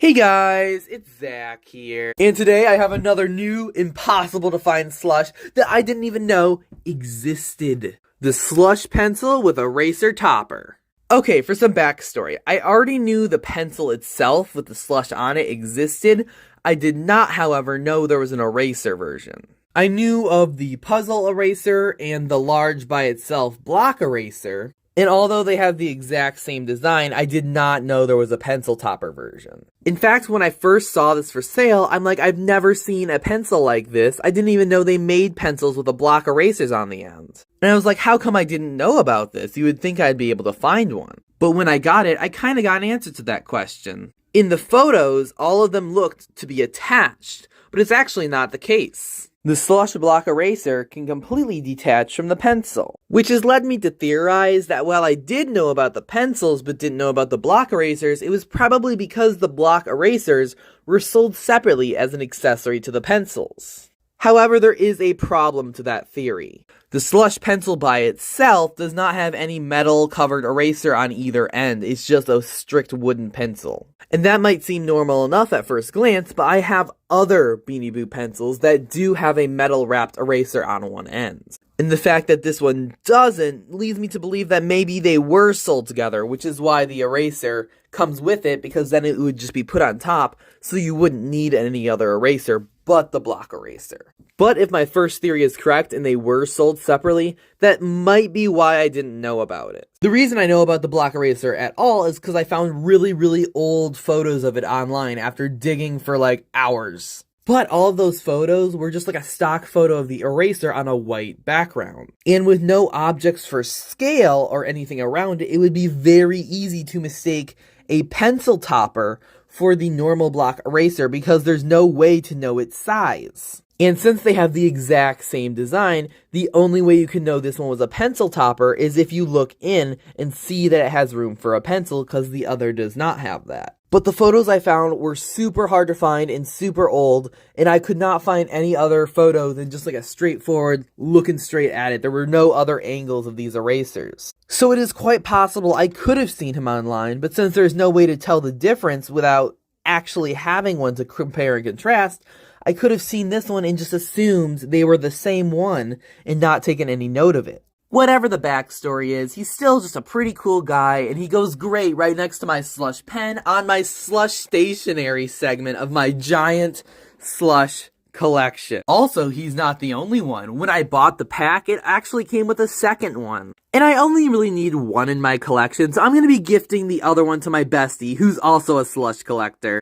Hey guys, it's Zach here, and today I have another new, impossible to find slush that I didn't even know existed. The slush pencil with eraser topper. Okay, for some backstory, I already knew the pencil itself with the slush on it existed. I did not, however, know there was an eraser version. I knew of the puzzle eraser and the large by itself block eraser, and although they have the exact same design, I did not know there was a pencil topper version. In fact, when I first saw this for sale, I'm like, I've never seen a pencil like this. I didn't even know they made pencils with a block erasers on the end. And I was like, how come I didn't know about this? You would think I'd be able to find one. But when I got it, I kind of got an answer to that question. In the photos, all of them looked to be attached, but it's actually not the case. The slush block eraser can completely detach from the pencil, which has led me to theorize that while I did know about the pencils but didn't know about the block erasers, it was probably because the block erasers were sold separately as an accessory to the pencils. However, there is a problem to that theory. The slush pencil by itself does not have any metal covered eraser on either end, it's just a strict wooden pencil. And that might seem normal enough at first glance, but I have other Beanie Boo pencils that do have a metal wrapped eraser on one end. And the fact that this one doesn't leads me to believe that maybe they were sold together, which is why the eraser comes with it, because then it would just be put on top, so you wouldn't need any other eraser but the block eraser. But if my first theory is correct and they were sold separately, that might be why I didn't know about it. The reason I know about the block eraser at all is because I found really old photos of it online after digging for like hours. But all of those photos were just like a stock photo of the eraser on a white background. And with no objects for scale or anything around it, it would be very easy to mistake a pencil topper for the normal block eraser because there's no way to know its size. And since they have the exact same design, the only way you can know this one was a pencil topper is if you look in and see that it has room for a pencil because the other does not have that. But the photos I found were super hard to find and super old, and I could not find any other photo than just like a straightforward looking straight at it. There were no other angles of these erasers. So it is quite possible I could have seen him online, but since there's no way to tell the difference without actually having one to compare and contrast, I could have seen this one and just assumed they were the same one and not taken any note of it. Whatever the backstory is, he's still just a pretty cool guy, and he goes great right next to my slush pen on my slush stationery segment of my giant slush collection. Also, he's not the only one. When I bought the pack, it actually came with a second one. And I only really need one in my collection, so I'm going to be gifting the other one to my bestie, who's also a slush collector.